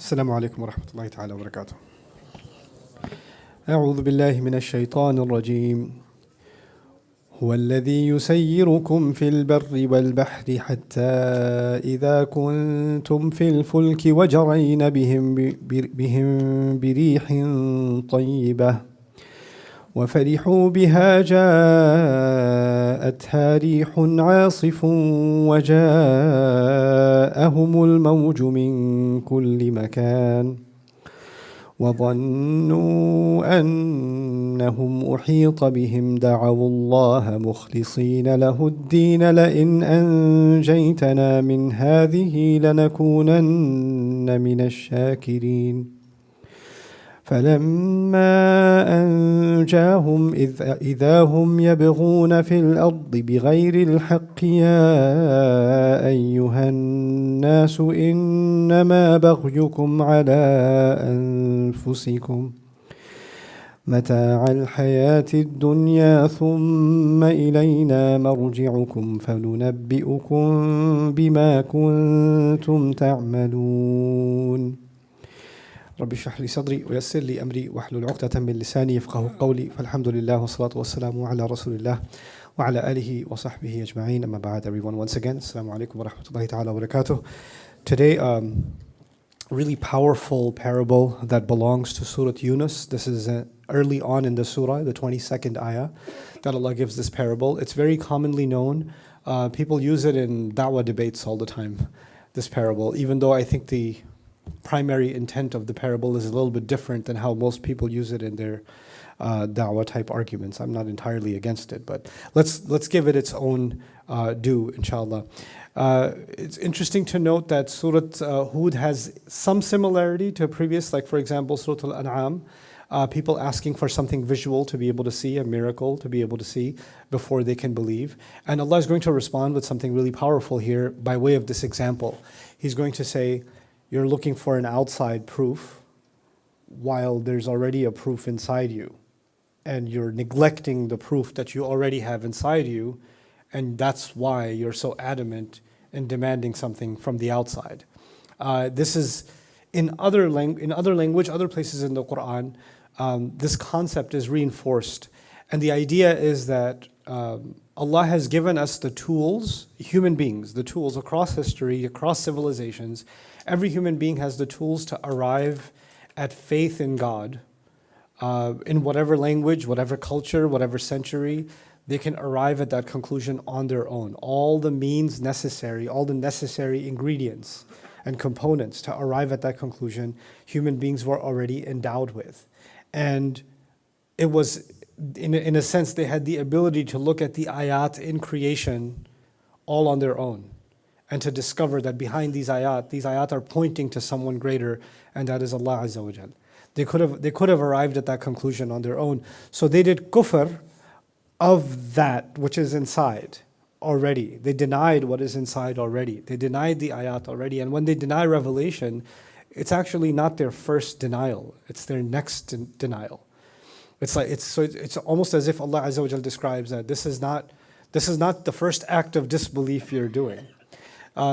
السلام عليكم ورحمة الله تعالى وبركاته. أعوذ بالله من الشيطان الرجيم. هو الذي يسيركم في البر والبحر حتى إذا كنتم في الفلك وجرين بهم بريح طيبة وفرحوا بها جاءتها ريح عاصف وجاءهم الموج من كل مكان وظنوا أنهم أحيط بهم دعوا الله مخلصين له الدين لئن أنجيتنا من هذه لنكونن من الشاكرين فلما أنجاهم إذا هم يبغون في الأرض بغير الحق يا أيها الناس إنما بغيكم على أنفسكم متاع الحياة الدنيا ثم إلينا مرجعكم فننبئكم بما كنتم تعملون رب اشرح لي صدري ويسر لي أمري واحلل عقدة من لساني يفقهوا قولي فالحمد لله والصلاة والسلام على رسول الله وعلى آله وصحبه أجمعين أما بعد. Everyone, once again, Assalamu alaikum wa rahmatullahi ta'ala wa barakatuh. Today, a really powerful parable that belongs to Surah Yunus. This is early on in the surah, the 22nd ayah, that Allah gives this parable. It's very commonly known. People use it in da'wah debates all the time, this parable, even though I think the primary intent of the parable is a little bit different than how most people use it in their da'wah type arguments. I'm not entirely against it, but let's give it its own due, inshallah. It's interesting to note that Surah Hud has some similarity to previous, like for example Surah Al-An'am, people asking for something visual to be able to see, a miracle to be able to see before they can believe. And Allah is going to respond with something really powerful here by way of this example. He's going to say, you're looking for an outside proof while there's already a proof inside you. And you're neglecting the proof that you already have inside you. And that's why you're so adamant in demanding something from the outside. This is in other language, other places in the Quran, this concept is reinforced. And the idea is that Allah has given us the tools, human beings, the tools across history, across civilizations. Every human being has the tools to arrive at faith in God. In whatever language, whatever culture, whatever century, they can arrive at that conclusion on their own. All the means necessary, all the necessary ingredients and components to arrive at that conclusion, human beings were already endowed with. And it was, in a sense, they had the ability to look at the ayat in creation all on their own, and to discover that behind these ayat are pointing to someone greater, and that is Allah Azza wa Jal. They could have arrived at that conclusion on their own. So they did kufr of that which is inside already. They denied what is inside already. They denied the ayat already. And when they deny revelation, it's actually not their first denial. It's their next denial. It's almost as if Allah Azza wa Jal describes that this is not the first act of disbelief you're doing.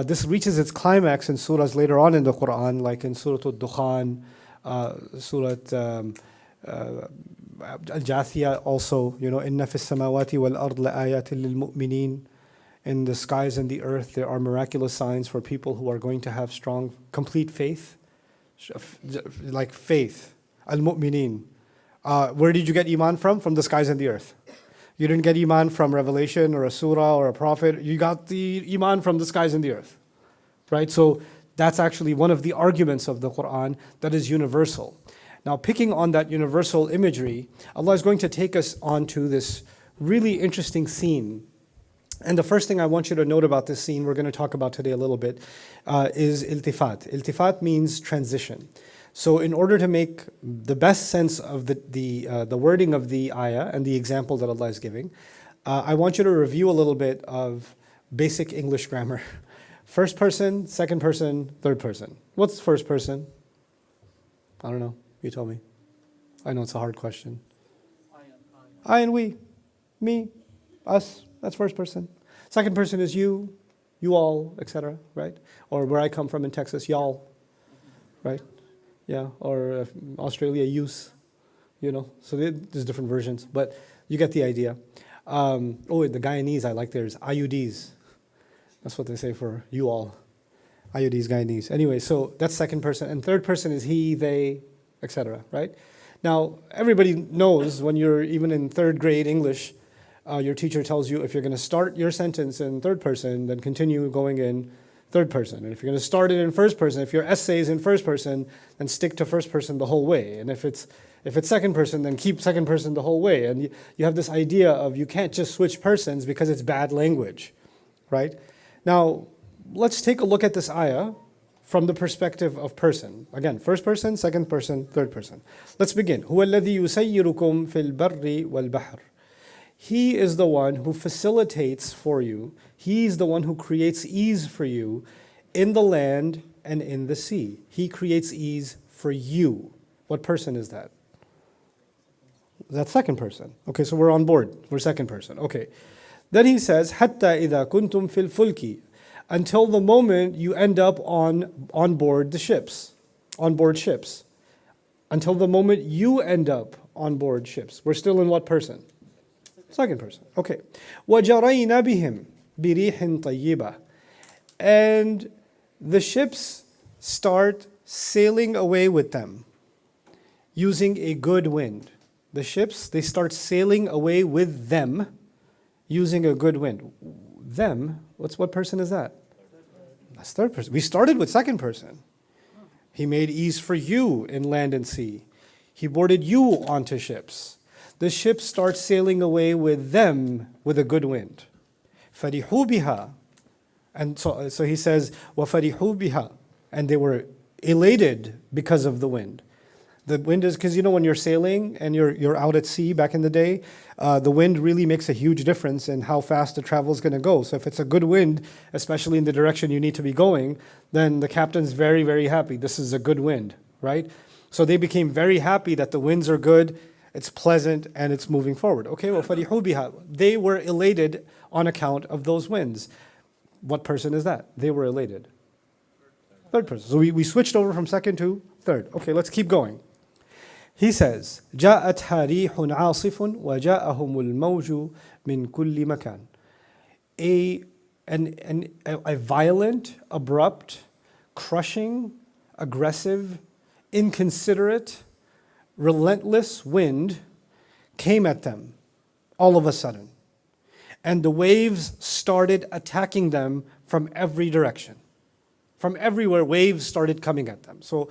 This reaches its climax in surahs later on in the Quran, like in Surah Al-Dukhan, Surah Al-Jathiyah also, إِنَّ فِي السَّمَاوَاتِ وَالْأَرْضِ لَآيَاتٍ لِلْمُؤْمِنِينَ. In the skies and the earth, there are miraculous signs for people who are going to have strong, complete faith. Like faith, al-mu'minin. Where did you get iman from? From the skies and the earth. You didn't get iman from revelation or a surah or a prophet. You got the iman from the skies and the earth. Right? So that's actually one of the arguments of the Quran that is universal. Now, picking on that universal imagery, Allah is going to take us onto this really interesting scene. And the first thing I want you to note about this scene, we're going to talk about today a little bit, is iltifat. Iltifat means transition. So in order to make the best sense of the wording of the ayah and the example that Allah is giving, I want you to review a little bit of basic English grammar. First person, second person, third person. What's first person? I don't know. You tell me. I know it's a hard question. I and we. Me. Us. That's first person. Second person is you, you all, etc., right? Or where I come from in Texas, y'all, right? yeah, or Australia use, so there's different versions, but you get the idea. The Guyanese, I like theirs, IUDs. That's what they say for you all. IUDs, Guyanese. Anyway, so that's second person. And third person is he, they, etc., right? Now, everybody knows when you're even in third grade English, your teacher tells you if you're going to start your sentence in third person, then continue going in third person. And if you're going to start it in first person, if your essay is in first person, then stick to first person the whole way. And if it's second person, then keep second person the whole way. And you have this idea of you can't just switch persons because it's bad language, right? Now, let's take a look at this ayah from the perspective of person. Again, first person, second person, third person. Let's begin. هُوَ الَّذِي يُسَيِّرُكُمْ فِي الْبَرِّ وَالْبَحْرِ. He is the one who facilitates for you. He's the one who creates ease for you in the land and in the sea. He creates ease for you. What person is that? That's second person. Okay, so we're on board. We're second person. Okay. Then he says, حَتَّى إِذَا كُنْتُمْ فِي الْفُلْكِ, until the moment you end up on board the ships, on board ships. Until the moment you end up on board ships. We're still in what person? Second person. Okay. وَجَرَيْنَ بِهِمْ بِرِيحٍ طَيِّبَةٍ. And the ships start sailing away with them using a good wind. The ships, they start sailing away with them using a good wind. Them, what person is that? That's third person. We started with second person. He made ease for you in land and sea. He boarded you onto ships. The ships start sailing away with them with a good wind. فَرِحُوا بِهَا. And so he says, وَفَرِحُوا بِهَا. And they were elated because of the wind. The wind is, because when you're sailing and you're out at sea back in the day, the wind really makes a huge difference in how fast the travel is going to go. So if it's a good wind, especially in the direction you need to be going, then the captain's very, very happy. This is a good wind, right? So they became very happy that the winds are good, it's pleasant, and it's moving forward. Okay, وَفَرِحُوا بِهَا. They were elated on account of those winds. What person is that? They were elated. Third person. So we switched over from second to third. Okay, let's keep going. He says, جاءتها ريح عاصف وجاءهم الموج من كل مكان. A violent, abrupt, crushing, aggressive, inconsiderate, relentless wind came at them all of a sudden. And the waves started attacking them from every direction. From everywhere, waves started coming at them. So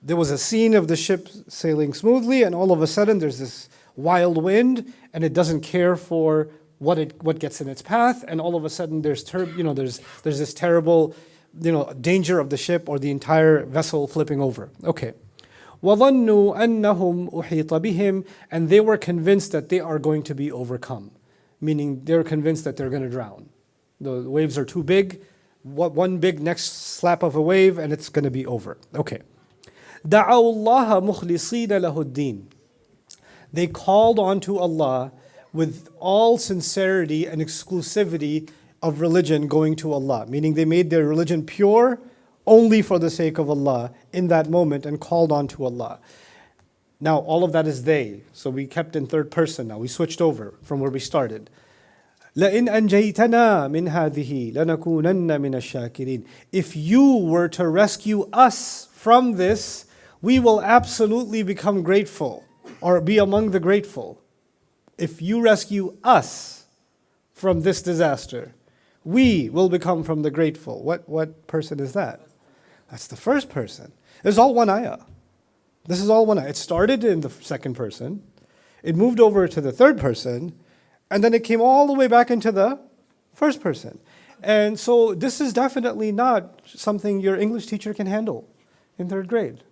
there was a scene of the ship sailing smoothly, and all of a sudden there's this wild wind, and it doesn't care for what gets in its path, and all of a sudden there's this terrible danger of the ship or the entire vessel flipping over. Okay. وَظَنُّوا أَنَّهُمْ أُحِيطَ بِهِمْ. And they were convinced that they are going to be overcome, meaning they're convinced that they're going to drown. The waves are too big, one big next slap of a wave, and it's going to be over. Okay. دَعَوُا اللَّهَ مُخْلِصِينَ لَهُ الدِّينَ. They called on to Allah with all sincerity and exclusivity of religion going to Allah, meaning they made their religion pure only for the sake of Allah in that moment and called on to Allah. Now, all of that is they. So we kept in third person now. We switched over from where we started. لَإِنْ أَنْجَيْتَنَا مِنْ هَذِهِ لَنَكُونَنَّ مِنَ الشَّاكِرِينَ. If you were to rescue us from this, we will absolutely become grateful or be among the grateful. If you rescue us from this disaster, we will become from the grateful. What person is that? That's the first person. It's all one ayah. This is all one ayah. It started in the second person. It moved over to the third person. And then it came all the way back into the first person. And so this is definitely not something your English teacher can handle in third grade.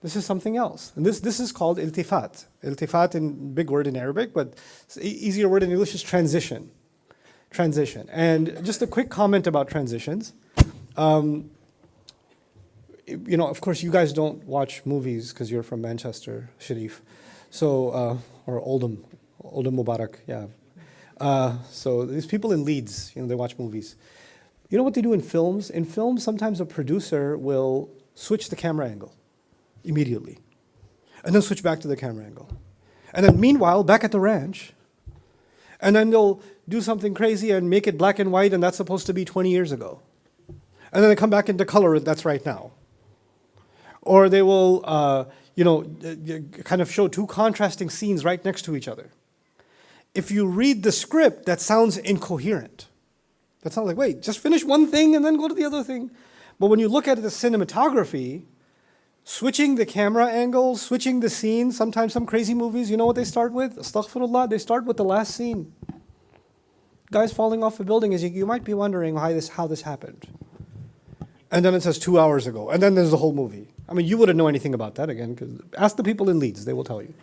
This is something else. And this is called iltifat. Iltifat in big word in Arabic, but easier word in English is transition. Transition. And just a quick comment about transitions. Of course, you guys don't watch movies because you're from Manchester, Sharif. So, or Oldham Mubarak, yeah. So these people in Leeds, they watch movies. You know what they do in films? In films, sometimes a producer will switch the camera angle. immediately. And then switch back to the camera angle. And then meanwhile, back at the ranch, and then they'll do something crazy and make it black and white, and that's supposed to be 20 years ago. And then they come back into color, that's right now. Or they will, kind of show two contrasting scenes right next to each other. If you read the script, that sounds incoherent. That sounds like, wait, just finish one thing and then go to the other thing. But when you look at the cinematography, switching the camera angles, switching the scenes, sometimes some crazy movies, you know what they start with? Astaghfirullah, they start with the last scene. Guys falling off a building, you might be wondering how this happened. And then it says 2 hours ago, and then there's the whole movie. I mean, you wouldn't know anything about that again, because ask the people in Leeds, they will tell you.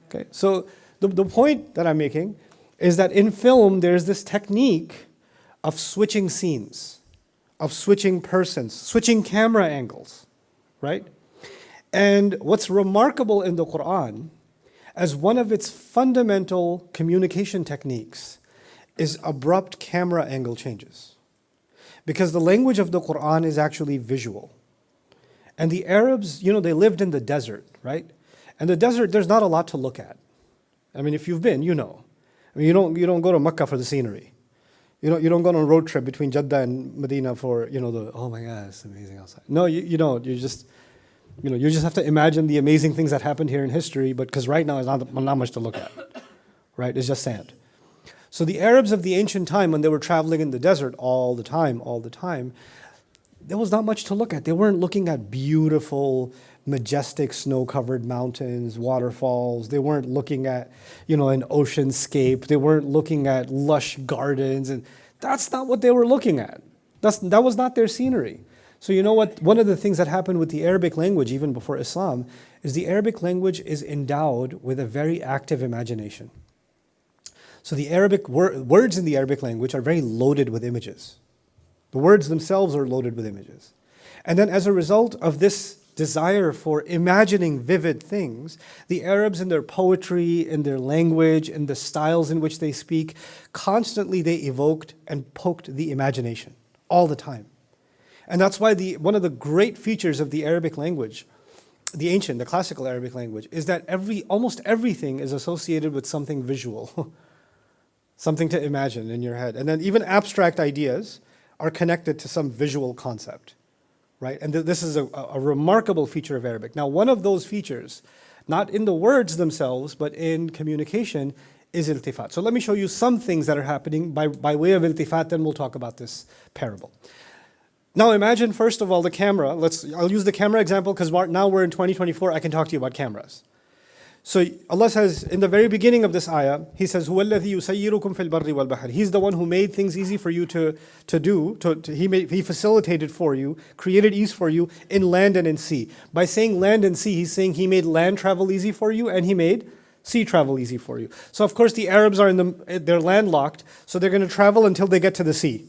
Okay, so the point that I'm making is that in film, there's this technique of switching scenes, of switching persons, switching camera angles, right? And what's remarkable in the Quran, as one of its fundamental communication techniques, is abrupt camera angle changes. Because the language of the Quran is actually visual. And the Arabs, they lived in the desert, right? And the desert, there's not a lot to look at. I mean, if you've been, you know. I mean, you don't go to Mecca for the scenery. You don't go on a road trip between Jeddah and Medina for, oh my God, it's amazing outside. No, you don't. You just have to imagine the amazing things that happened here in history, but because right now there's not much to look at, right? It's just sand. So the Arabs of the ancient time, when they were traveling in the desert all the time, there was not much to look at. They weren't looking at beautiful, majestic snow-covered mountains, waterfalls. They weren't looking at, an oceanscape. They weren't looking at lush gardens. And that's not what they were looking at. That was not their scenery. So you know what? One of the things that happened with the Arabic language, even before Islam, is the Arabic language is endowed with a very active imagination. So the Arabic words in the Arabic language are very loaded with images. The words themselves are loaded with images. And then as a result of this desire for imagining vivid things, the Arabs in their poetry, in their language, in the styles in which they speak, constantly they evoked and poked the imagination all the time. And that's why one of the great features of the Arabic language, the classical Arabic language, is that almost everything is associated with something visual, something to imagine in your head. And then even abstract ideas are connected to some visual concept, right? And this is a remarkable feature of Arabic. Now, one of those features, not in the words themselves, but in communication, is iltifat. So let me show you some things that are happening by way of iltifat, then we'll talk about this parable. Now imagine, first of all, the camera. I'll use the camera example because now we're in 2024, I can talk to you about cameras. So Allah says, in the very beginning of this ayah, He says, هُوَ الَّذِي يُسَيِّرُكُمْ فِي الْبَرِّ وَالْبَحْرِ. He's the one who made things easy for you to do. He facilitated for you, created ease for you in land and in sea. By saying land and sea, He's saying He made land travel easy for you and He made sea travel easy for you. So of course the Arabs they're landlocked, so they're going to travel until they get to the sea.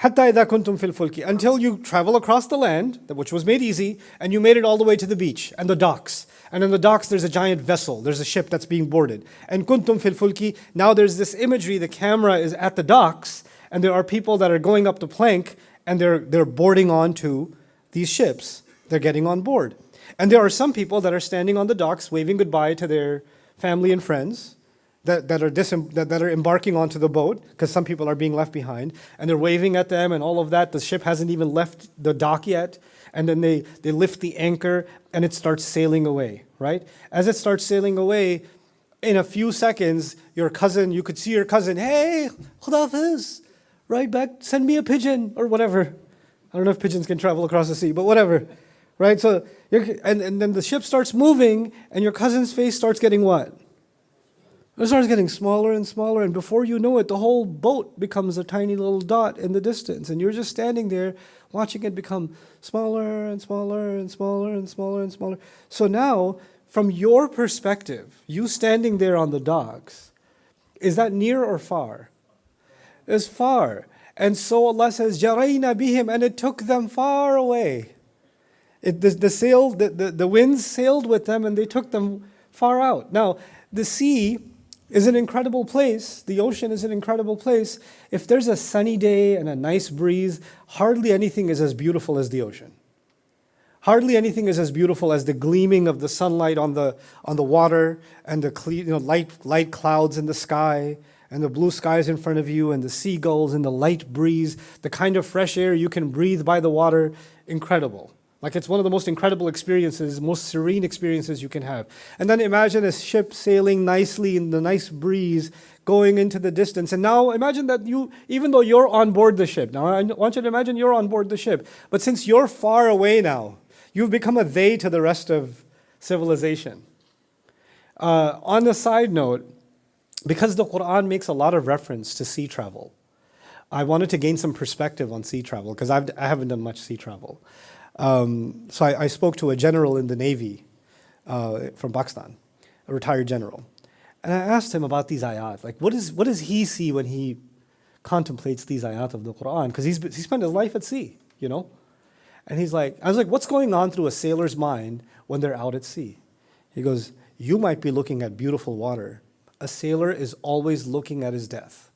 حَتَّى إِذَا كُنْتُمْ فِي الْفُلْكِ. Until you travel across the land, which was made easy, and you made it all the way to the beach and the docks. And in the docks there's a giant vessel, there's a ship that's being boarded. And كُنْتُمْ فِي الْفُلْكِ. Now there's this imagery, the camera is at the docks, and there are people that are going up the plank, and they're boarding onto these ships. They're getting on board. And there are some people that are standing on the docks waving goodbye to their family and friends that are embarking onto the boat, because some people are being left behind, and they're waving at them and all of that. The ship hasn't even left the dock yet, and then they lift the anchor and it starts sailing away, right? As it starts sailing away, in a few seconds, you could see your cousin, hey, Khudafiz, right back, send me a pigeon, or whatever. I don't know if pigeons can travel across the sea, but whatever, right? So, and then the ship starts moving, and your cousin's face starts getting what? It starts getting smaller and smaller, and before you know it, the whole boat becomes a tiny little dot in the distance, and you're just standing there watching it become smaller and smaller and smaller and smaller and smaller. So now, from your perspective, you standing there on the docks, is that near or far? It's far. And so Allah says, جَرَيْنَا بِهِمْ, and it took them far away. The winds sailed with them, and they took them far out. Now, the sea is an incredible place. The ocean is an incredible place. If there's a sunny day and a nice breeze, hardly anything is as beautiful as the ocean. Hardly anything is as beautiful as the gleaming of the sunlight on the water, and the light clouds in the sky, and the blue skies in front of you, and the seagulls, and the light breeze, the kind of fresh air you can breathe by the water. Incredible. Like, it's one of the most incredible experiences, most serene experiences you can have. And then imagine a ship sailing nicely in the nice breeze, going into the distance. And now imagine that you, even though you're on board the ship, now I want you to imagine you're on board the ship, but since you're far away now, you've become a they to the rest of civilization. On a side note, because the Quran makes a lot of reference to sea travel, I wanted to gain some perspective on sea travel, because I haven't done much sea travel. So I spoke to a general in the Navy from Pakistan, a retired general. And I asked him about these ayat. Like, what does he see when he contemplates these ayat of the Quran? Because he spent his life at sea, you know? And I was like, what's going on through a sailor's mind when they're out at sea? He goes, you might be looking at beautiful water. A sailor is always looking at his death.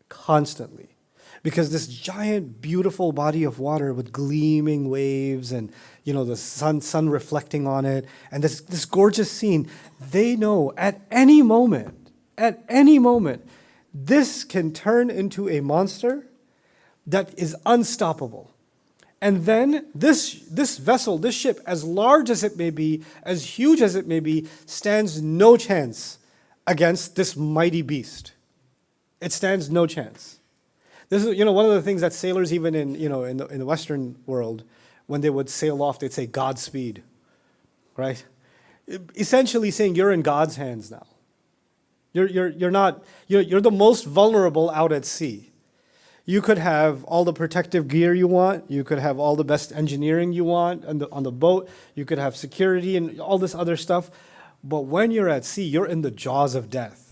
Constantly. Because this giant, beautiful body of water with gleaming waves and, you know, the sun reflecting on it, and this gorgeous scene, they know at any moment, this can turn into a monster that is unstoppable. And then this vessel, this ship, as large as it may be, as huge as it may be, stands no chance against this mighty beast. It stands no chance. This is, you know, one of the things that sailors, even in the Western world, when they would sail off, they'd say Godspeed, right? Essentially saying you're in God's hands now. You're the most vulnerable out at sea. You could have all the protective gear you want. You could have all the best engineering you want on the boat. You could have security and all this other stuff. But when you're at sea, you're in the jaws of death.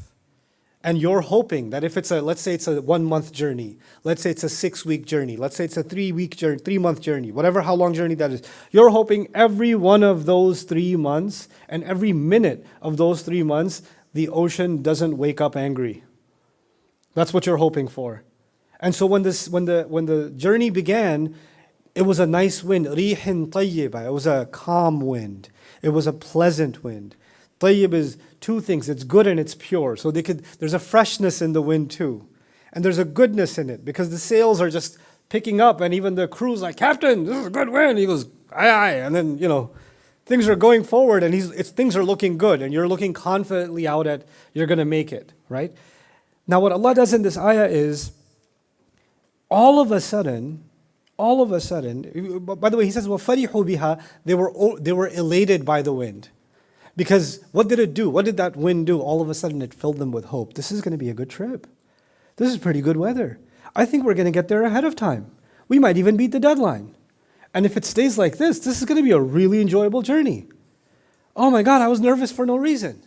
And you're hoping that if let's say it's a 1 month journey, let's say it's a 6-week journey, let's say it's a 3-week journey, 3-month journey, whatever how long journey that is, you're hoping every one of those 3 months and every minute of those 3 months, the ocean doesn't wake up angry. That's what you're hoping for. And so when the journey began, it was a nice wind, rihin tayyiba. It was a calm wind. It was a pleasant wind. Tayyib is two things. It's good and it's pure. So there's a freshness in the wind too. And there's a goodness in it because the sails are just picking up, and even the crew's like, Captain, this is a good wind. He goes, aye, aye. And then, you know, things are going forward and things are looking good, and you're looking confidently out at you're going to make it, right? Now what Allah does in this ayah is, all of a sudden, by the way, He says, وَفَرِحُوا بِهَا, they were elated by the wind. Because what did it do? What did that wind do? All of a sudden it filled them with hope. This is going to be a good trip. This is pretty good weather. I think we're going to get there ahead of time. We might even beat the deadline. And if it stays like this is going to be a really enjoyable journey. Oh my God, I was nervous for no reason.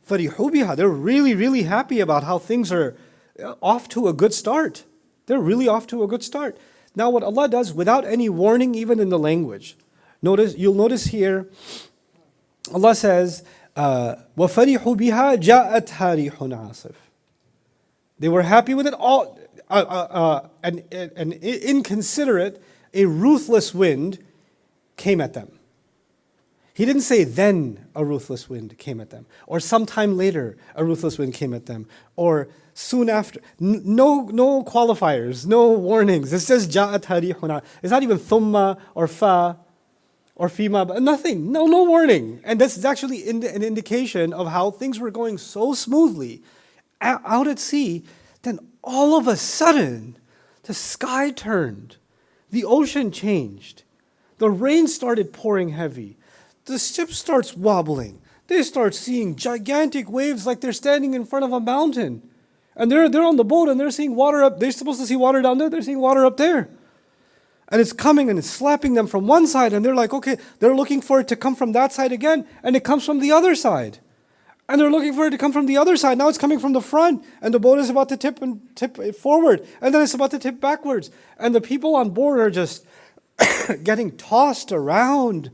فَرِحُوا بِهَا, they're really, really happy about how things are off to a good start. They're really off to a good start. Now what Allah does, without any warning even in the language, you'll notice here, Allah says, وَفَرِحُوا بِهَا جَاءَتْهَا رِيحٌ عَاصِفٌ. They were happy with it all, and inconsiderate, a ruthless wind came at them. He didn't say then a ruthless wind came at them, or sometime later a ruthless wind came at them, or soon after. No qualifiers, no warnings. It says جَاءَتْهَا رِيحٌ عَاصِفٌ. It's not even thumma or fa or fima, but nothing, no warning. And this is actually an indication of how things were going so smoothly out at sea. Then all of a sudden, the sky turned, the ocean changed, the rain started pouring heavy, the ship starts wobbling, they start seeing gigantic waves like they're standing in front of a mountain. And they're on the boat and they're seeing water up, they're supposed to see water down there, they're seeing water up there. And it's coming and it's slapping them from one side, and they're like, okay, they're looking for it to come from that side again, and it comes from the other side. And they're looking for it to come from the other side. Now it's coming from the front, and the boat is about to tip forward, and then it's about to tip backwards. And the people on board are just getting tossed around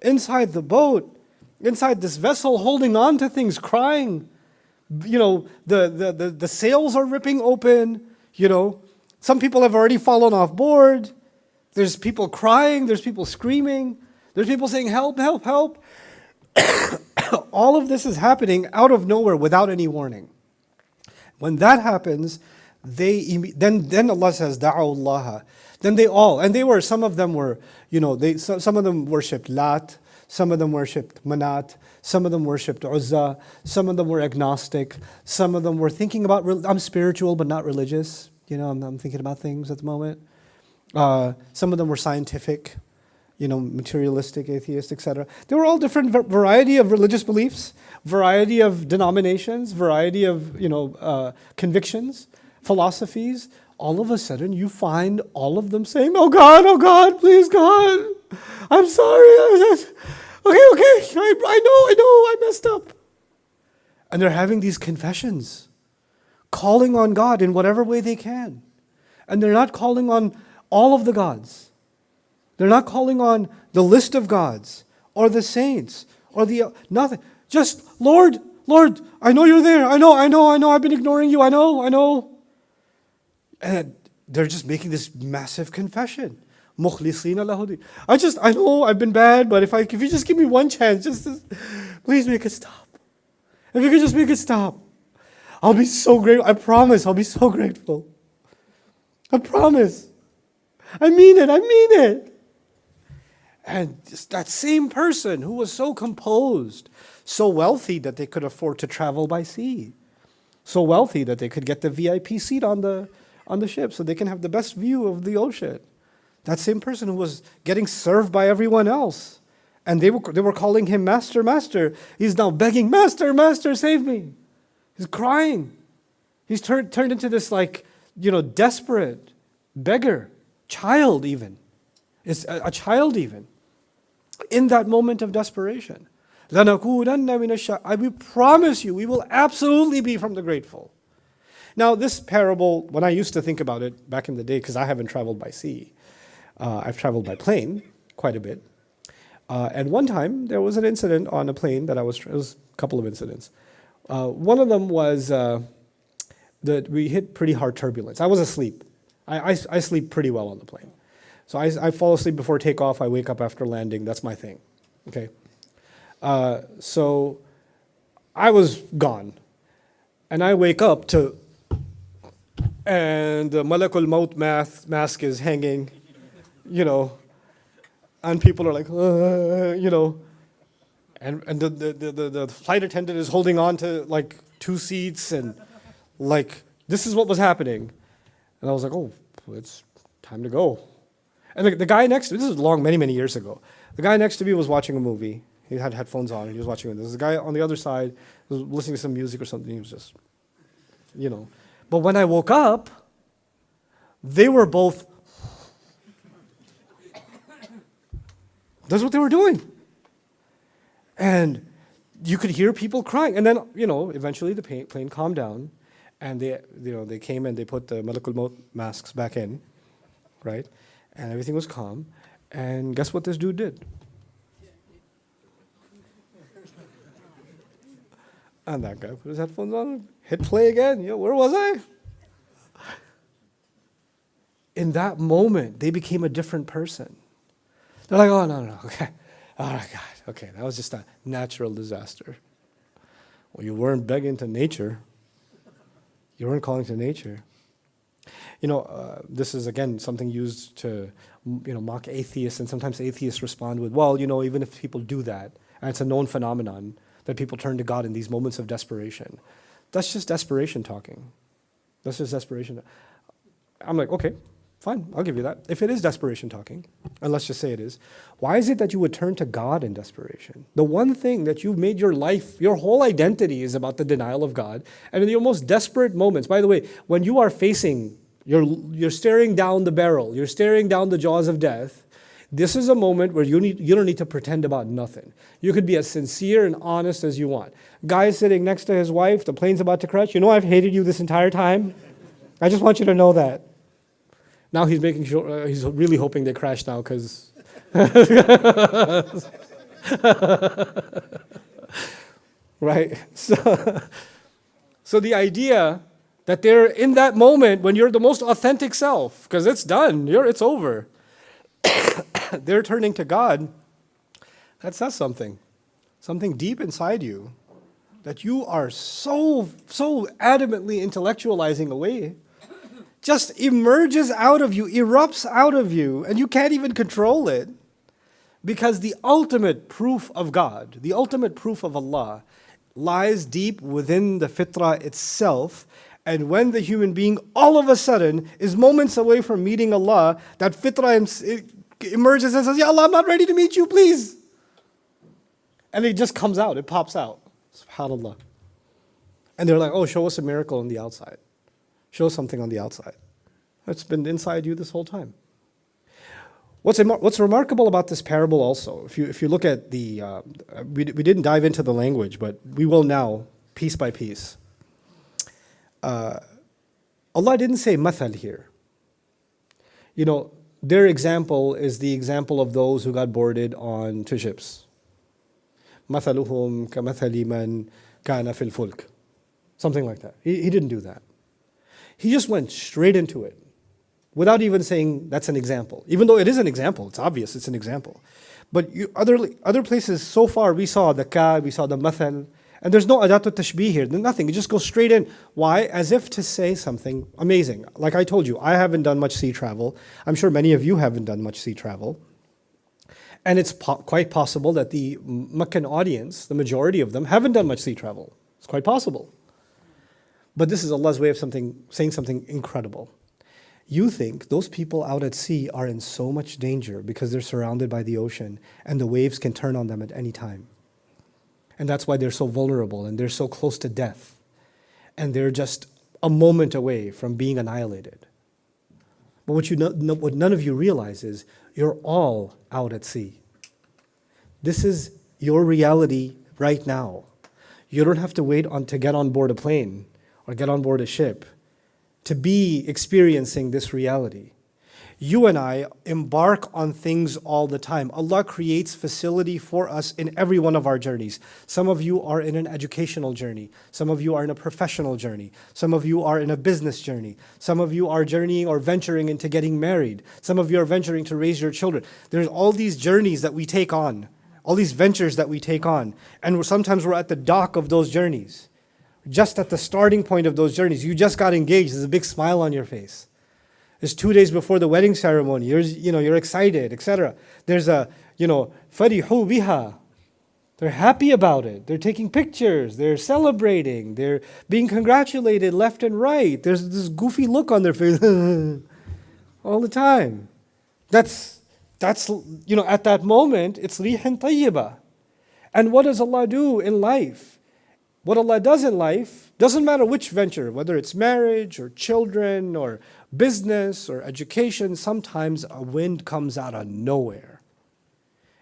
inside the boat, inside this vessel, holding on to things, crying. You know, the sails are ripping open, you know. Some people have already fallen off board. There's people crying, there's people screaming, there's people saying, help, help, help. All of this is happening out of nowhere without any warning. When that happens, then Allah says, Da'u Allah. Then some of them were, some of them worshipped Lat, some of them worshipped Manat, some of them worshipped Uzza, some of them were agnostic, some of them were thinking about, I'm spiritual but not religious, I'm thinking about things at the moment. Some of them were scientific, materialistic, atheist, etc. They were all different variety of religious beliefs, variety of denominations, variety of convictions, philosophies. All of a sudden, you find all of them saying, "Oh God, please God, I'm sorry. Okay, I know, I messed up." And they're having these confessions, calling on God in whatever way they can, and they're not calling on all of the gods. They're not calling on the list of gods or the saints or nothing. Just, Lord, I know you're there. I know. I've been ignoring you. I know. And they're just making this massive confession. Mukhlisina lahudi. I know I've been bad, but if you just give me one chance, please make it stop. If you could just make it stop, I'll be so grateful. I promise I'll be so grateful. I promise. I mean it. And just that same person who was so composed, so wealthy that they could afford to travel by sea, so wealthy that they could get the VIP seat on the ship so they can have the best view of the ocean. That same person who was getting served by everyone else, and they were calling him master, master. He's now begging, master, master, save me. He's crying. He's turned into this desperate beggar, child even. It's a child even. In that moment of desperation. We promise you, we will absolutely be from the grateful. Now this parable, when I used to think about it back in the day, because I haven't traveled by sea, I've traveled by plane quite a bit. And one time there was an incident on a plane it was a couple of incidents. One of them was that we hit pretty hard turbulence. I was asleep. I sleep pretty well on the plane. So I fall asleep before takeoff. I wake up after landing. That's my thing. Okay. So I was gone. And I wake up and the Malakul Maut mask is hanging, and people are like, and the flight attendant is holding on to two seats, and this is what was happening. And I was like, oh, it's time to go. And the guy next to me, this is many years ago. The guy next to me was watching a movie. He had headphones on and he was watching it. There's a guy on the other side was listening to some music or something. He was just, But when I woke up, they were both, that's what they were doing. And you could hear people crying. And then, eventually the plane calmed down and they came and they put the Malakul Maut masks back in, right? And everything was calm. And guess what this dude did? And that guy put his headphones on, hit play again. Where was I? In that moment, they became a different person. They're like, oh, no, okay. Oh, my God, okay, that was just a natural disaster. Well, you weren't begging to nature. You weren't calling to nature. This is, again, something used to, mock atheists, and sometimes atheists respond with, well, even if people do that, and it's a known phenomenon, that people turn to God in these moments of desperation. That's just desperation talking. That's just desperation. I'm like, okay, fine, I'll give you that. If it is desperation talking, and let's just say it is, why is it that you would turn to God in desperation? The one thing that you've made your life, your whole identity is about the denial of God. And in your most desperate moments, by the way, when you are facing, you're staring down the barrel, you're staring down the jaws of death, this is a moment where you don't need to pretend about nothing. You could be as sincere and honest as you want. Guy sitting next to his wife, the plane's about to crash. I've hated you this entire time. I just want you to know that. Now he's making sure, he's really hoping they crash now because... right? So the idea that they're in that moment when you're the most authentic self, because it's done, it's over. they're turning to God, that says something. Something deep inside you that you are so adamantly intellectualizing away just emerges out of you, erupts out of you, and you can't even control it. Because the ultimate proof of God, the ultimate proof of Allah, lies deep within the fitrah itself. And when the human being all of a sudden is moments away from meeting Allah, that fitrah emerges and says, Ya Allah, I'm not ready to meet you, please. And it just comes out, it pops out. SubhanAllah. And they're like, oh, show us a miracle on the outside. Show us something on the outside. It's been inside you this whole time. What's remarkable about this parable also, if you look at the, we didn't dive into the language, but we will now, piece by piece. Allah didn't say mathal here. You know, their example is the example of those who got boarded on two ships. مَثَلُهُمْ كَمَثَلِ مَنْ كَانَ فِي الْفُلْكِ. Something like that. He didn't do that. He just went straight into it without even saying that's an example. Even though it is an example, it's obvious it's an example. But other places so far we saw the ka, we saw the mathal, and there's no adatu tashbih here, nothing. It just goes straight in. Why? As if to say something amazing. Like I told you, I haven't done much sea travel. I'm sure many of you haven't done much sea travel. And it's quite possible that the Meccan audience, the majority of them, haven't done much sea travel. It's quite possible. But this is Allah's way of saying something incredible. You think those people out at sea are in so much danger because they're surrounded by the ocean and the waves can turn on them at any time. And that's why they're so vulnerable and they're so close to death. And they're just a moment away from being annihilated. But what none of you realize is you're all out at sea. This is your reality right now. You don't have to wait to get on board a plane or get on board a ship to be experiencing this reality. You and I embark on things all the time. Allah creates facility for us in every one of our journeys. Some of you are in an educational journey. Some of you are in a professional journey. Some of you are in a business journey. Some of you are journeying or venturing into getting married. Some of you are venturing to raise your children. There's all these journeys that we take on, all these ventures that we take on. And sometimes we're at the dock of those journeys. Just at the starting point of those journeys. You just got engaged. There's a big smile on your face. It's 2 days before the wedding ceremony. You're excited, etc. There's a, فَرِحُوا بِهَا. They're happy about it. They're taking pictures. They're celebrating. They're being congratulated left and right. There's this goofy look on their face all the time. That's at that moment, it's rihan tayyibah. And what does Allah do in life? What Allah does in life, doesn't matter which venture, whether it's marriage or children or business or education, sometimes a wind comes out of nowhere.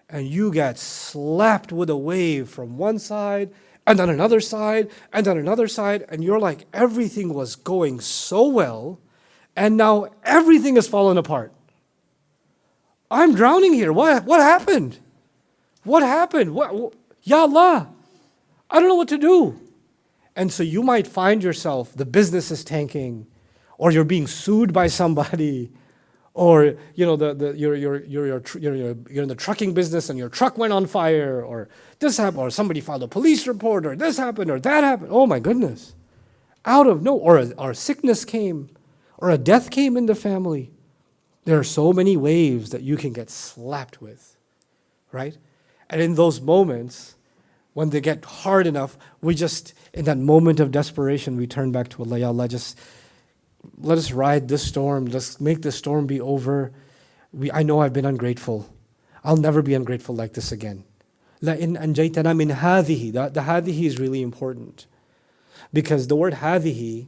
And you get slapped with a wave from one side, and then another side, and then another side, and you're like, everything was going so well, and now everything has fallen apart. I'm drowning here. What happened? What happened? Ya Allah, I don't know what to do. And so you might find yourself, the business is tanking, or you're being sued by somebody, or you're in the trucking business and your truck went on fire, or this happened, or somebody filed a police report, or this happened, or that happened. Oh my goodness. Out of nowhere, or a sickness came, or a death came in the family. There are so many waves that you can get slapped with, right? And in those moments, when they get hard enough, we just, in that moment of desperation, we turn back to Allah. Ya Allah, just let us ride this storm. Just make this storm be over. I know I've been ungrateful. I'll never be ungrateful like this again. لَإِنْ أَنْجَيْتَنَا مِنْ هَذِهِ. The hadihi is really important. Because the word hadihi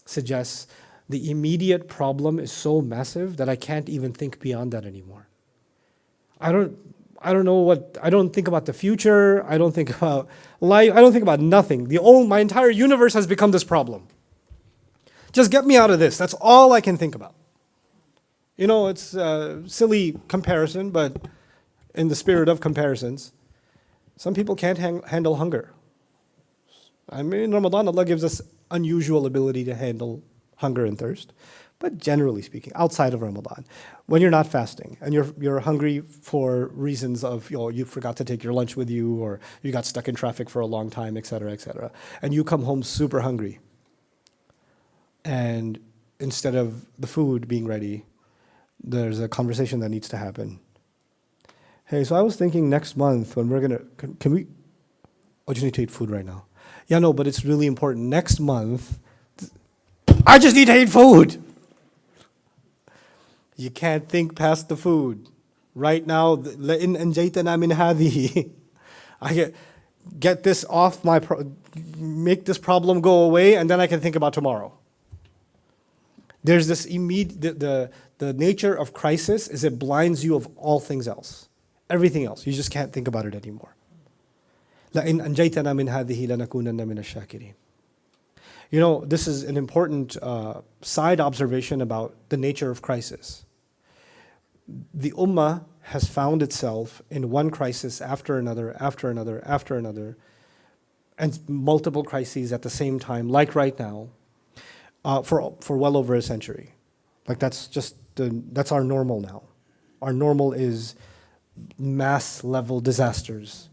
suggests the immediate problem is so massive that I can't even think beyond that anymore. I don't think about the future. I don't think about life. I don't think about nothing. My entire universe has become this problem. Just get me out of this. That's all I can think about. It's a silly comparison, but in the spirit of comparisons, some people can't handle hunger. I mean, in Ramadan, Allah gives us unusual ability to handle hunger and thirst. But generally speaking, outside of Ramadan, when you're not fasting and you're hungry for reasons of, you forgot to take your lunch with you, or you got stuck in traffic for a long time, et cetera, and you come home super hungry, and instead of the food being ready, there's a conversation that needs to happen. Hey, so I was thinking next month when we're gonna, can we, oh, just need to eat food right now. Yeah, no, but it's really important. Next month, I just need to eat food. You can't think past the food. Right now, لَإِنْ أَنْجَيْتَنَا مِنْ هَذِهِ. I get this off make this problem go away, and then I can think about tomorrow. There's this immediate, the nature of crisis is it blinds you of all things else. Everything else, you just can't think about it anymore. لَإِنْ أَنْجَيْتَنَا مِنْ هَذِهِ لَنَكُونَنَّ مِنَ الشَّاكِرِينَ. You know, this is an important side observation about the nature of crisis. The ummah has found itself in one crisis after another, after another, after another, and multiple crises at the same time, like right now, for well over a century. Like that's our normal now. Our normal is mass level disasters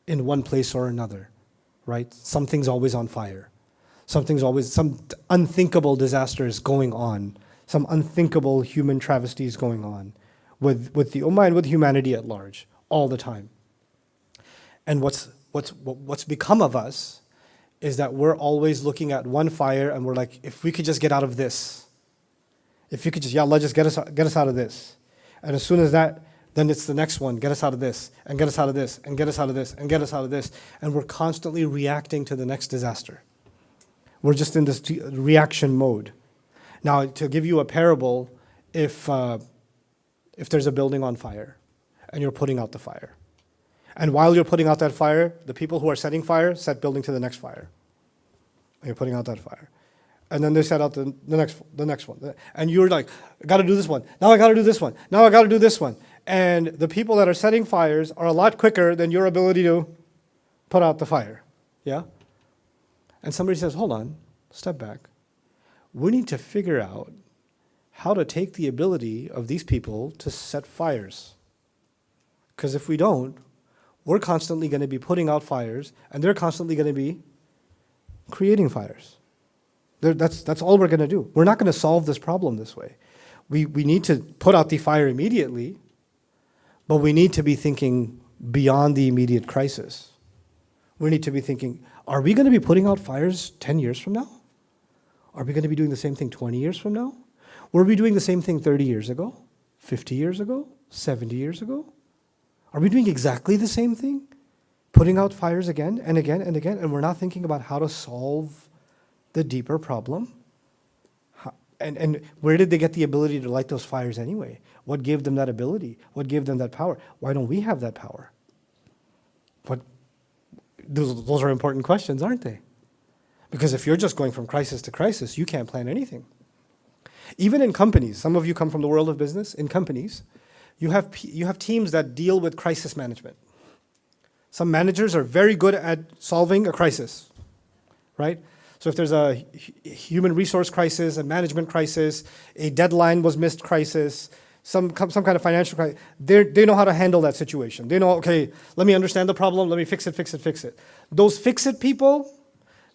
in one place or another, right? Something's always on fire. Some unthinkable disaster is going on. Some unthinkable human travesties going on with the ummah and with humanity at large all the time. And what's become of us is that we're always looking at one fire and we're like, if we could just get out of this, if you could just, Ya Allah, just get us out of this. And as soon as that, then it's the next one, get us out of this, and get us out of this, and get us out of this, and get us out of this. And we're constantly reacting to the next disaster. We're just in this reaction mode. Now, to give you a parable, if there's a building on fire and you're putting out the fire, and while you're putting out that fire, the people who are setting fire set building to the next fire. And you're putting out that fire. And then they set out the next one. And you're like, I got to do this one. Now I got to do this one. Now I got to do this one. And the people that are setting fires are a lot quicker than your ability to put out the fire. Yeah? And somebody says, hold on, step back. We need to figure out how to take the ability of these people to set fires. Because if we don't, we're constantly going to be putting out fires, and they're constantly going to be creating fires. That's all we're going to do. We're not going to solve this problem this way. We need to put out the fire immediately, but we need to be thinking beyond the immediate crisis. We need to be thinking, are we going to be putting out fires 10 years from now? Are we going to be doing the same thing 20 years from now? Were we doing the same thing 30 years ago? 50 years ago? 70 years ago? Are we doing exactly the same thing? Putting out fires again and again and again, and we're not thinking about how to solve the deeper problem? And where did they get the ability to light those fires anyway? What gave them that ability? What gave them that power? Why don't we have that power? Those are important questions, aren't they? Because if you're just going from crisis to crisis, you can't plan anything. Even in companies, some of you come from the world of business, in companies, you have teams that deal with crisis management. Some managers are very good at solving a crisis, right? So if there's a human resource crisis, a management crisis, a deadline was missed crisis, some kind of financial crisis, they know how to handle that situation. They know, okay, let me understand the problem, let me fix it. Those fix-it people,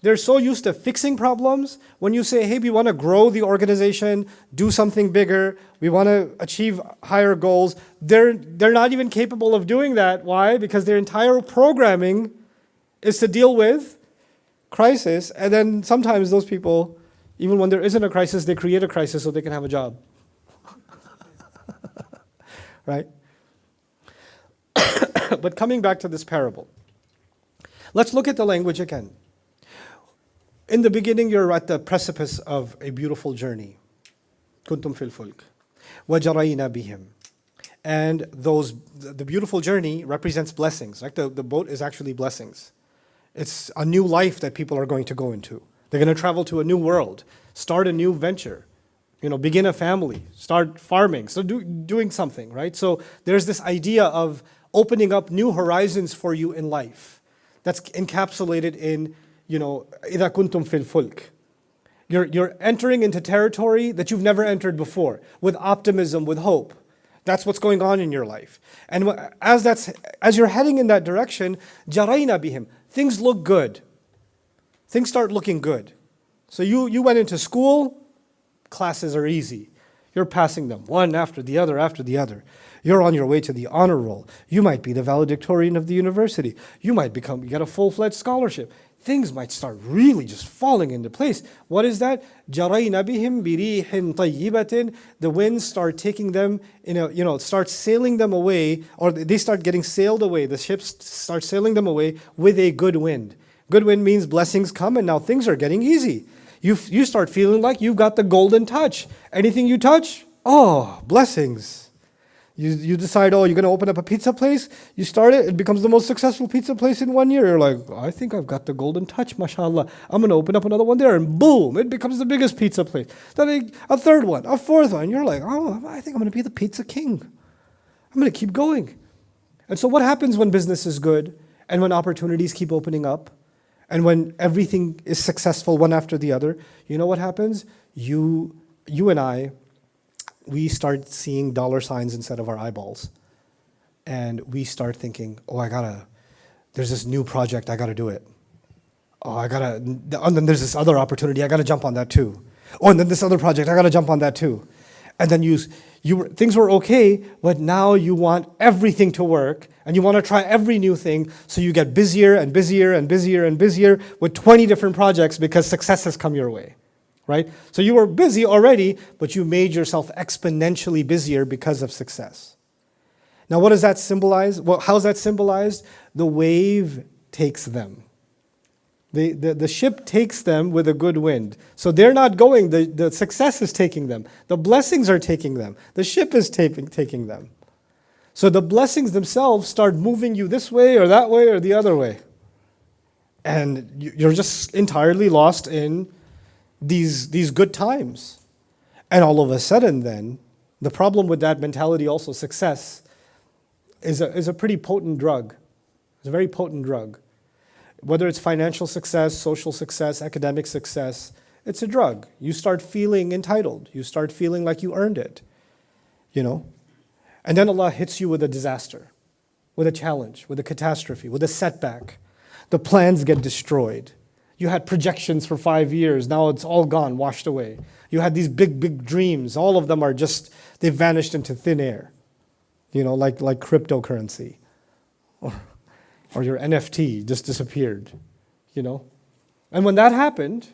they're so used to fixing problems. When you say, hey, we want to grow the organization, do something bigger, we want to achieve higher goals, they're not even capable of doing that. Why? Because their entire programming is to deal with crisis, and then sometimes those people, even when there isn't a crisis, they create a crisis so they can have a job. Right? But coming back to this parable, let's look at the language again. In the beginning, you're at the precipice of a beautiful journey. Kuntum fil fulk. وَجَرَيْنَا بِهِمْ. And the beautiful journey represents blessings. Like the boat is actually blessings. It's a new life that people are going to go into. They're going to travel to a new world, start a new venture, begin a family, start farming, so doing something, right? So there's this idea of opening up new horizons for you in life. That's encapsulated in, إِذَا كُنْتُمْ فِي الْفُلْكِ. You're entering into territory that you've never entered before, with optimism, with hope. That's what's going on in your life. And as you're heading in that direction, jarayna bihim, things look good. Things start looking good. So you went into school, classes are easy. You're passing them one after the other after the other. You're on your way to the honor roll. You might be the valedictorian of the university. You get a full-fledged scholarship. Things might start really just falling into place. What is that? جَرَيْنَ بِهِمْ بِرِيحٍ طَيِّبَةٍ. The winds start taking them, start sailing them away, or they start getting sailed away. The ships start sailing them away with a good wind. Good wind means blessings come and now things are getting easy. You start feeling like you've got the golden touch. Anything you touch, blessings. You decide, you're going to open up a pizza place. You start it becomes the most successful pizza place in 1 year. You're like, I think I've got the golden touch, mashallah. I'm going to open up another one there, and boom, it becomes the biggest pizza place. Then a third one, a fourth one. You're like, I think I'm going to be the pizza king. I'm going to keep going. And so what happens when business is good, and when opportunities keep opening up, and when everything is successful one after the other? You know what happens? You and I, we start seeing dollar signs instead of our eyeballs. And we start thinking, there's this new project, I gotta do it. And then there's this other opportunity, I gotta jump on that too. And then this other project, I gotta jump on that too. And then things were okay, but now you want everything to work, and you want to try every new thing, so you get busier and busier and busier and busier with 20 different projects because success has come your way. Right? So you were busy already, but you made yourself exponentially busier because of success. Now what does that symbolize? Well, how's that symbolized? The wave takes them. The ship takes them with a good wind. So they're not going, the success is taking them. The blessings are taking them. The ship is taking them. So the blessings themselves start moving you this way or that way or the other way. And you're just entirely lost in these good times. And all of a sudden then, the problem with that mentality also, success, is a pretty potent drug. It's a very potent drug. Whether it's financial success, social success, academic success, it's a drug. You start feeling entitled. You start feeling like you earned it. And then Allah hits you with a disaster, with a challenge, with a catastrophe, with a setback. The plans get destroyed. You had projections for 5 years, now it's all gone, washed away. You had these big, big dreams, all of them they've vanished into thin air. Like cryptocurrency. Or your NFT just disappeared, And when that happened,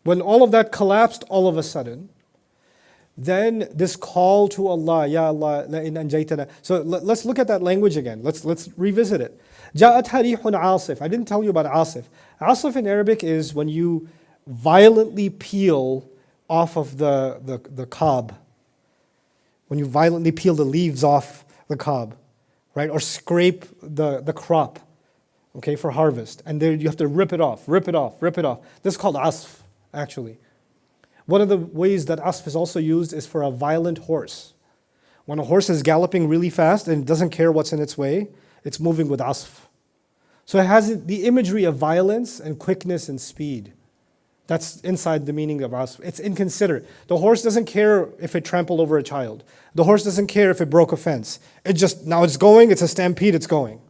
when all of that collapsed all of a sudden, then this call to Allah, Ya Allah, la in anjaytana. So let's look at that language again. Let's revisit it. Ja'at harihun asif. I didn't tell you about asif. Asif in Arabic is when you violently peel off of the cob. When you violently peel the leaves off the cob, right? Or scrape the crop, okay, for harvest. And then you have to rip it off. This is called asf, actually. One of the ways that asf is also used is for a violent horse. When a horse is galloping really fast and doesn't care what's in its way, it's moving with asf. So it has the imagery of violence and quickness and speed. That's inside the meaning of asf. It's inconsiderate. The horse doesn't care if it trampled over a child. The horse doesn't care if it broke a fence. Now it's going, it's a stampede, it's going.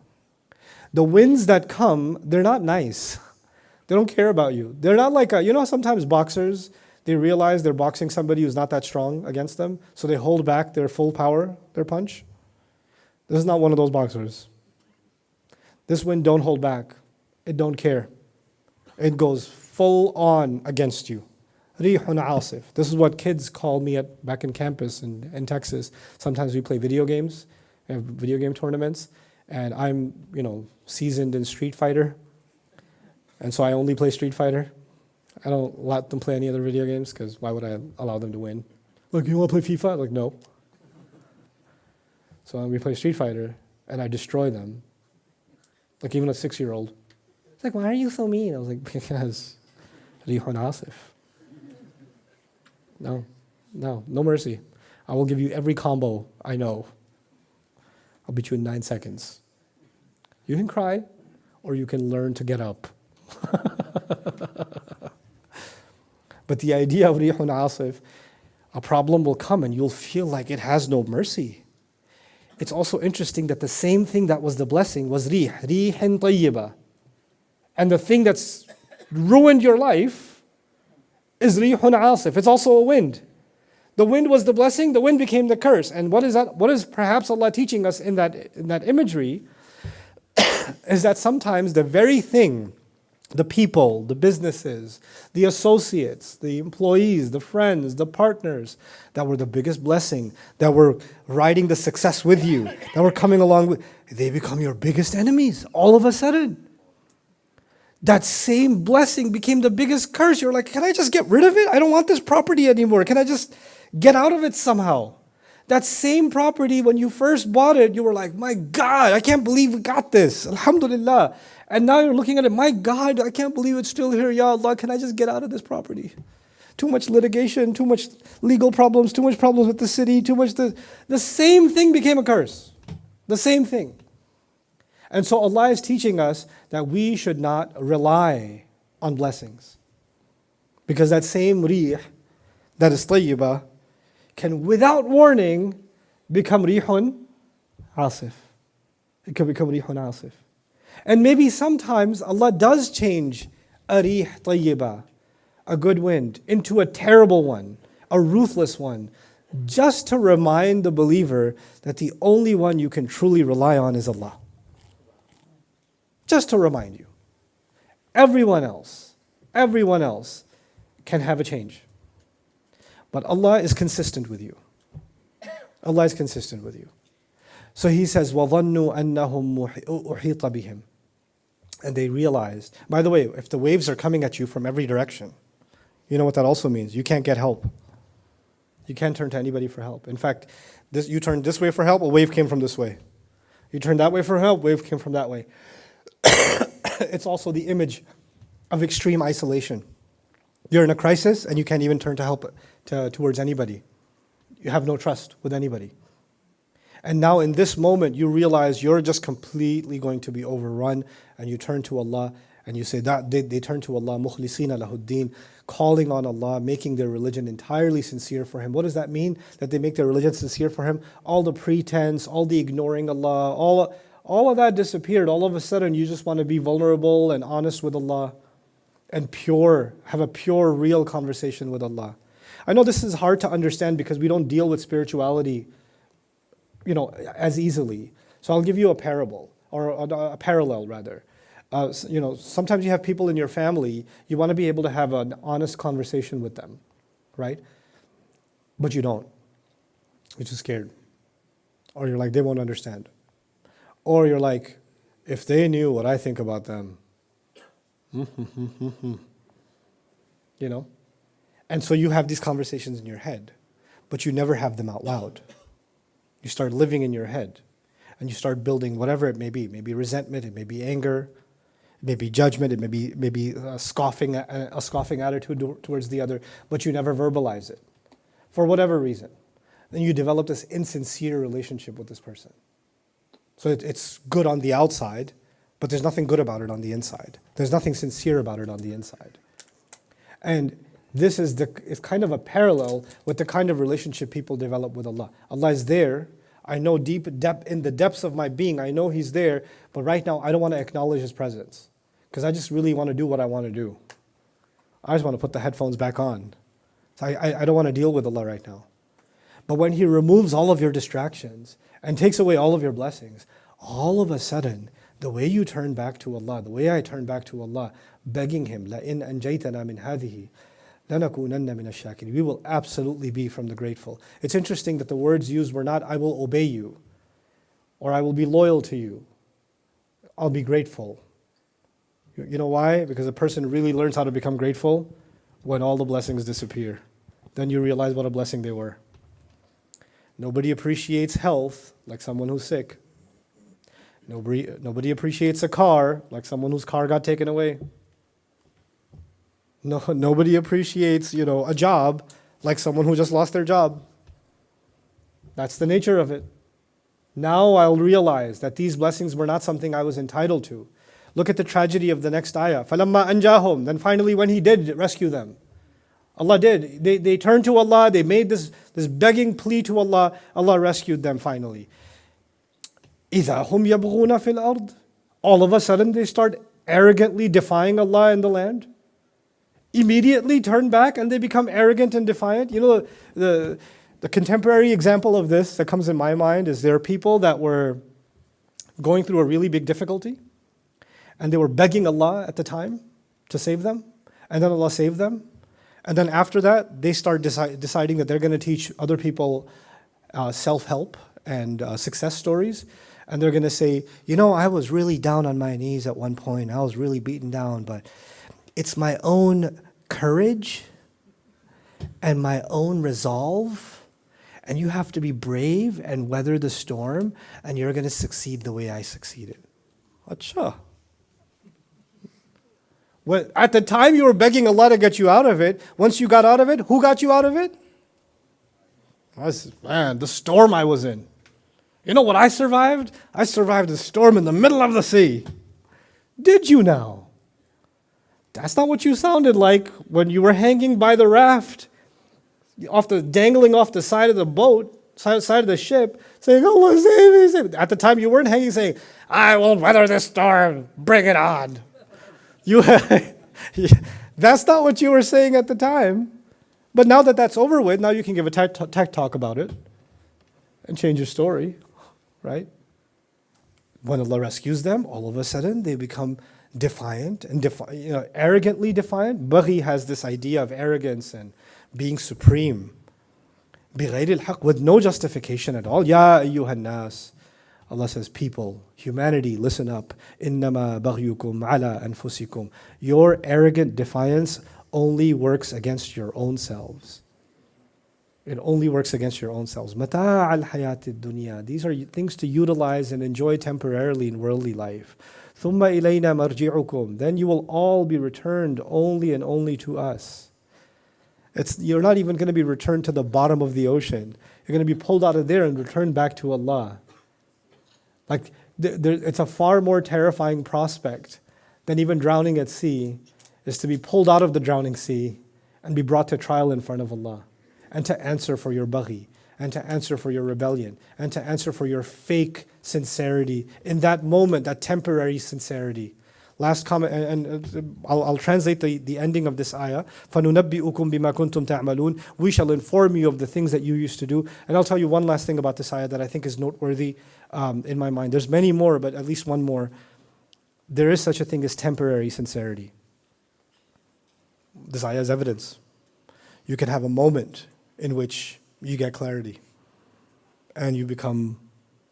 The winds that come, they're not nice. They don't care about you. They're not like, sometimes boxers, they realize they're boxing somebody who's not that strong against them, so they hold back their full power, their punch. This is not one of those boxers. This wind don't hold back. It don't care. It goes full on against you. Rihun asif. This is what kids call me back in campus in Texas. Sometimes we play video games. We have video game tournaments. And I'm, seasoned in Street Fighter. And so I only play Street Fighter. I don't let them play any other video games because why would I allow them to win? Look, you want to play FIFA? Like, no. So we play Street Fighter and I destroy them. Like even a 6-year-old. It's like, why are you so mean? I was like, because Rihun asif. No mercy. I will give you every combo I know. I'll beat you in 9 seconds. You can cry or you can learn to get up. But the idea of rihun asif, a problem will come and you'll feel like it has no mercy. It's also interesting that the same thing that was the blessing was rihin tayyiba. And the thing that's ruined your life is rihun asif. It's also a wind. The wind was the blessing, the wind became the curse. And what is that? What is perhaps Allah teaching us in that imagery is that sometimes the very thing, the people, the businesses, the associates, the employees, the friends, the partners that were the biggest blessing, that were riding the success with you, that were coming along with, they become your biggest enemies all of a sudden. That same blessing became the biggest curse. You're like, can I just get rid of it? I don't want this property anymore. Can I just get out of it somehow? That same property, when you first bought it, you were like, my God, I can't believe we got this. Alhamdulillah. And now you're looking at it, my God, I can't believe it's still here. Ya Allah, can I just get out of this property? Too much litigation, too much legal problems, too much problems with the city, too much the same thing became a curse. The same thing. And so Allah is teaching us that we should not rely on blessings. Because that same rih, that is tayyibah, can without warning become rihun asif. It can become rihun asif. And maybe sometimes Allah does change a rih tayyibah, a good wind, into a terrible one, a ruthless one, just to remind the believer that the only one you can truly rely on is Allah. Just to remind you. Everyone else can have a change. But Allah is consistent with you. Allah is consistent with you. So He says, وَظَنُّوا أَنَّهُمْ أُحِيطَ بِهِمْ. And they realized, by the way, if the waves are coming at you from every direction, you know what that also means? You can't get help. You can't turn to anybody for help. In fact, you turned this way for help, a wave came from this way. You turned that way for help, wave came from that way. It's also the image of extreme isolation. You're in a crisis and you can't even turn to help towards anybody. You have no trust with anybody. And now in this moment you realize you're just completely going to be overrun, and you turn to Allah and you say that they turn to Allah mukhlisina lahuddin, calling on Allah, making their religion entirely sincere for Him. What does that mean? That they make their religion sincere for Him? All the pretense, all the ignoring Allah, all of that disappeared. All of a sudden you just want to be vulnerable and honest with Allah and pure, have a pure, real conversation with Allah. I know this is hard to understand because we don't deal with spirituality, as easily. So I'll give you a parable, or a parallel rather. Sometimes you have people in your family, you want to be able to have an honest conversation with them, right? But you don't. You're too scared. Or you're like, they won't understand. Or you're like, if they knew what I think about them, And so you have these conversations in your head, but you never have them out loud. You start living in your head, and you start building whatever it may be. Maybe resentment, it may be anger, it may be judgment, it may be a scoffing attitude towards the other, but you never verbalize it for whatever reason. Then you develop this insincere relationship with this person. So it's good on the outside, but there's nothing good about it on the inside. There's nothing sincere about it on the inside. And this is kind of a parallel with the kind of relationship people develop with Allah. Allah is there. I know in the depths of my being, I know He's there, but right now I don't want to acknowledge His presence because I just really want to do what I want to do. I just want to put the headphones back on. So I don't want to deal with Allah right now. But when He removes all of your distractions and takes away all of your blessings, all of a sudden, the way you turn back to Allah, the way I turn back to Allah, begging Him, لَإِنْ أَنْجَيْتَنَا مِنْ هَذِهِ لَنَكُونَنَّ مِنَ الشَّاكِرِينَ. We will absolutely be from the grateful. It's interesting that the words used were not, I will obey you, or I will be loyal to you. I'll be grateful. You know why? Because a person really learns how to become grateful when all the blessings disappear. Then you realize what a blessing they were. Nobody appreciates health like someone who's sick. Nobody appreciates a car like someone whose car got taken away. Nobody appreciates, a job like someone who just lost their job. That's the nature of it. Now I'll realize that these blessings were not something I was entitled to. Look at the tragedy of the next ayah. فَلَمَّا أَنْجَاهُمْ. Then finally when He did rescue them, Allah did. They turned to Allah, they made this begging plea to Allah. Allah rescued them finally. إِذَا هُمْ يَبْغُونَ فِي الْأَرْضِ. All of a sudden they start arrogantly defying Allah in the land. Immediately turn back and they become arrogant and defiant. You know, the contemporary example of this that comes in my mind is there are people that were going through a really big difficulty and they were begging Allah at the time to save them, and then Allah saved them. And then after that, they start deciding that they're going to teach other people self-help and success stories. And they're going to say, you know, I was really down on my knees at one point. I was really beaten down, but it's my own courage and my own resolve. And you have to be brave and weather the storm, and you're going to succeed the way I succeeded. Acha. Well, at the time you were begging Allah to get you out of it. Once you got out of it, who got you out of it? Man, the storm I was in. You know what I survived? I survived a storm in the middle of the sea. Did you now? That's not what you sounded like when you were hanging by the raft, dangling off the side of the boat, side of the ship, saying, Allah save me, save me. At the time you weren't hanging saying, I will weather this storm, bring it on. That's not what you were saying at the time. But now that that's over with, now you can give a tech talk about it and change your story, right? When Allah rescues them, all of a sudden they become defiant and arrogantly defiant. Baghi has this idea of arrogance and being supreme. بِغَيْرِ الْحَقِّ, with no justification at all. Ya ayyuhan nas. Allah says, people, humanity, listen up. إِنَّمَا بَغْيُكُمْ عَلَىٰ أَنفُسِكُمْ. Your arrogant defiance only works against your own selves. It only works against your own selves. مَتَاعَ الْحَيَاةِ الدُّنْيَا. These are things to utilize and enjoy temporarily in worldly life. ثُمَّ إِلَيْنَا مَرْجِعُكُمْ. Then you will all be returned only and only to us. You're not even going to be returned to the bottom of the ocean. You're going to be pulled out of there and returned back to Allah. Like, it's a far more terrifying prospect than even drowning at sea, is to be pulled out of the drowning sea and be brought to trial in front of Allah, and to answer for your baghi, and to answer for your rebellion, and to answer for your fake sincerity in that moment, that temporary sincerity. Last comment, and I'll translate the ending of this ayah. فَنُنَبِّئُكُمْ بِمَا كُنْتُمْ تَعْمَلُونَ. We shall inform you of the things that you used to do. And I'll tell you one last thing about this ayah that I think is noteworthy in my mind. There's many more, but at least one more. There is such a thing as temporary sincerity. This ayah is evidence. You can have a moment in which you get clarity and you become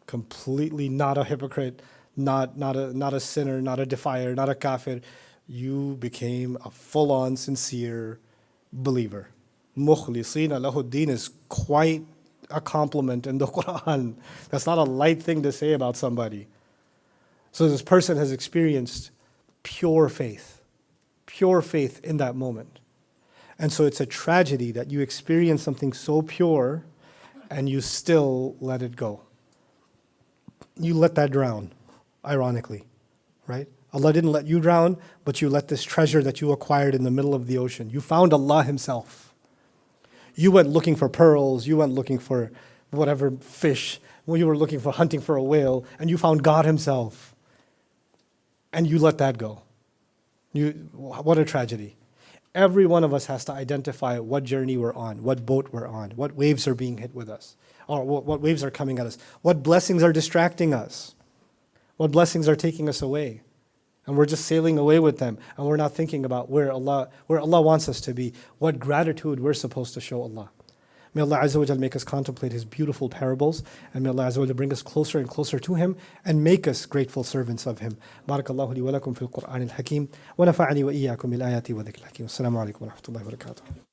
completely not a hypocrite, not a sinner, not a defier, not a kafir. You became a full-on sincere believer. Mukhlisina lahu-d-din is quite a compliment in the Quran. That's not a light thing to say about somebody. So this person has experienced pure faith in that moment. And so it's a tragedy that you experience something so pure and you still let it go. You let that drown, ironically, right? Allah didn't let you drown, but you let this treasure that you acquired in the middle of the ocean. You found Allah Himself. You went looking for pearls, you went looking for whatever fish, you were looking for hunting for a whale, and you found God Himself. And you let that go. What a tragedy. Every one of us has to identify what journey we're on, what boat we're on, what waves are being hit with us, or what waves are coming at us, what blessings are distracting us, what blessings are taking us away. And we're just sailing away with them, and we're not thinking about where Allah wants us to be, what gratitude we're supposed to show Allah. May Allah Azza wa Jal make us contemplate His beautiful parables, and may Allah Azza wa Jal bring us closer and closer to Him, and make us grateful servants of Him. Barakallahu li wa lakum fil Qur'an al-Hakim, wa nafa'ani wa iyyakum bil ayati wa dhikr al-Hakim. Assalamu alaikum wa rahmatullahi wa barakatuh.